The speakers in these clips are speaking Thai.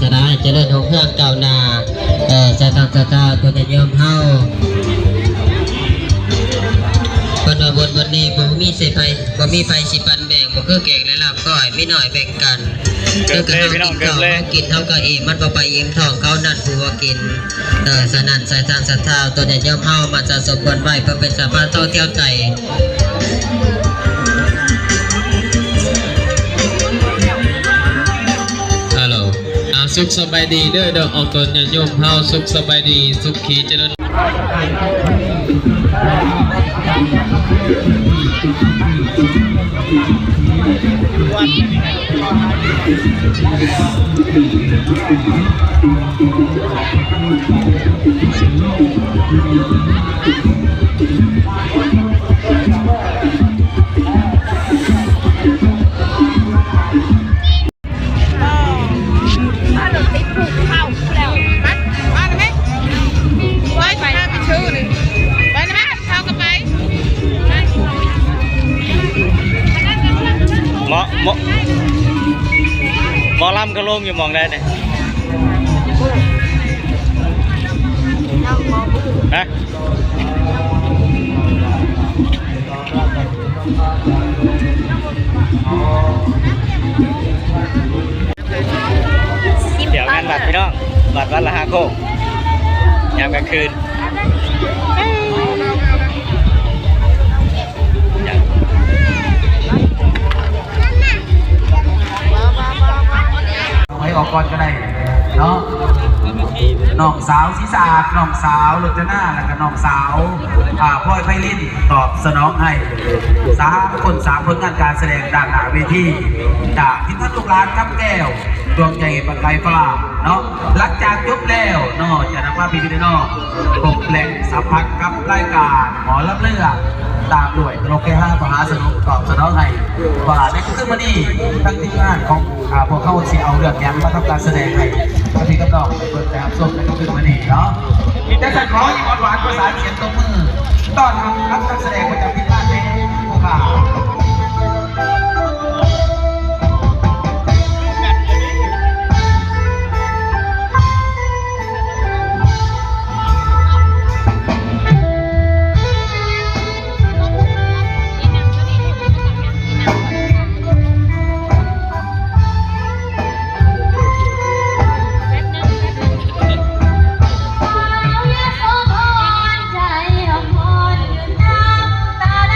สนาเจริญหงเฮืองเก่านาสายทางสตาตัวจะยอมเฮาวันวันนี้บ่มีเสไฟบ่มีไฟสิปันแบ่งบ่คือแกงและลาบก้อยไม่หน่อยแบ่งกันเกิดกันกินข้าวกินเท่ากับเองมันบ่ไปอิ่มท้องเขานั่นผู้ว่ากินสนั่นสายทางสตาตัวจะยอมเฮามาจะสมควรไว้เพื่อเป็นสะพานท่องเที่ยวใจสุขสบายดีเด้อดอกออกตนโยมเฮาสุขสบายดีสุขขีเจริญหมอลำก็ลงอยู่มองได้เนี่ยฮะเดี๋ยวงานบัตรพี่น้องบัตรวันละ5 โคกยามกลางคืนออกก่อนก็ได้เนาะน้องสาวศีรษะน้องสาวรจนาแล้วก็น้องสาวพลอยไพลินตอบสนองให้3 คน 3 ผลงานการแสดงด้านหน้าเวทีจากทิศลูกหลานกับแก้วดวงใจประกายฟ้าเนาะหลังจากจบแล้วเนาะจะนำมาพี่พี่น้องพบแหล่งสัมผัสกับรายการหมอลำเลือดตามด้วยโลเค5มหาสนุกตอบสนองให้ว่าในคืนวันนี้ทั้งทีมงานของพวกเขาเสียเอาเรื่องยังมาทำการแสดงให้พี่กับน้องเปิดแบบส้มในคืนวันนี้เนาะจะสั่งขออีกหวานภาษาเสียงตบมือต้อนรับนักแสดงประจำทีมงานเป็นผู้ข่าวใจหอมหอนน้ำตาไหล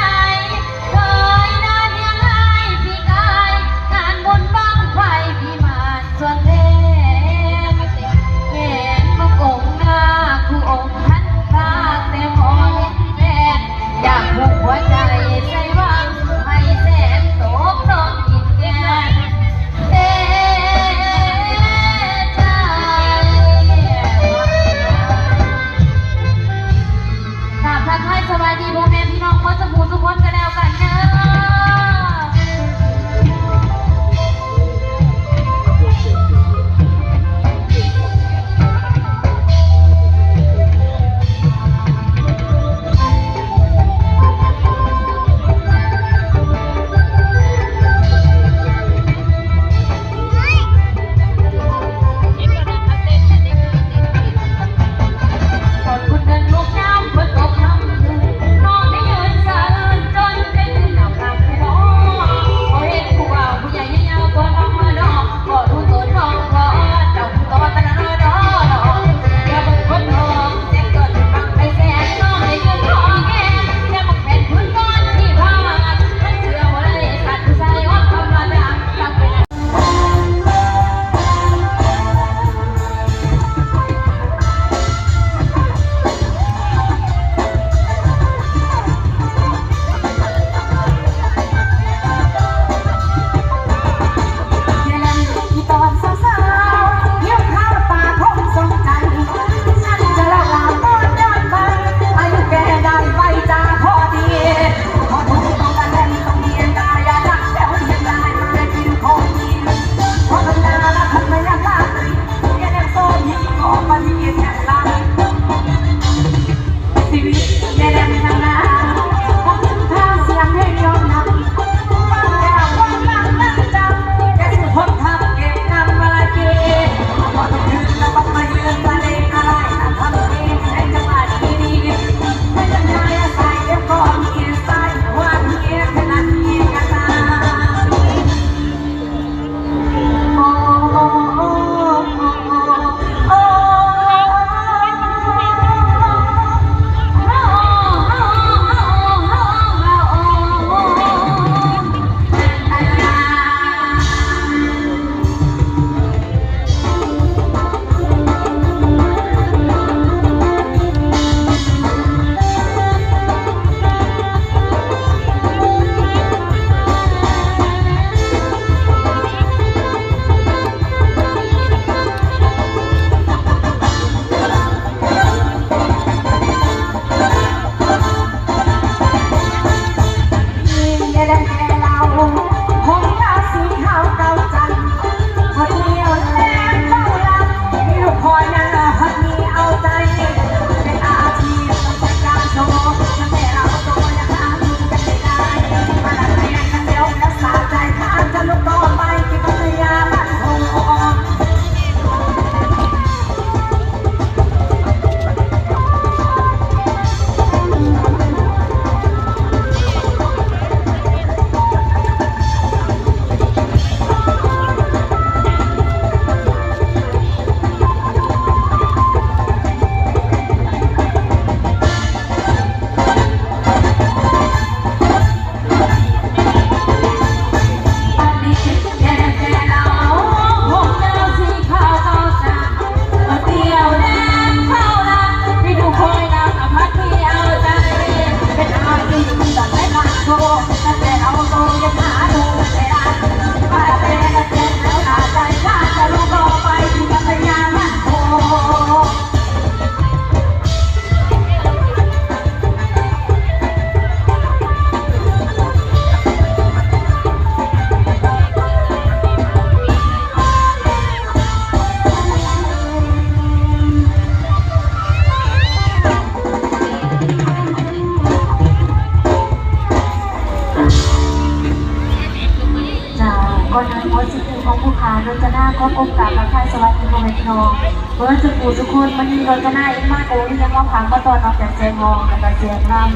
ก่อนนั้นโพสต์สิ่งของผู้ค้าโดยจะหน้าก็ก้มกราบพระไทยสวัสดีพ่อแม่พี่น้องเพื่อจะปู่ทุกคนมันมีโดยจะหน้าอีกมากโอ้ยยังว่าพังก็ตอนออกจากเสียงมองกับเสียงรำ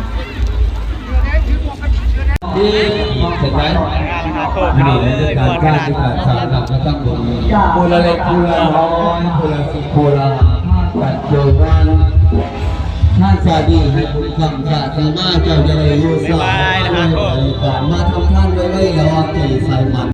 ที่เสร็จไหมนี่ในการสาหัสก็ต้องลงภูละเล็กภูละน้อยภูละสิบภูละปัจจุบันท่านสาดีให้คุณคำสาธรรมะเจ้าจะได้รู้สามาทำท่านไว้แล้วใจใส่มัน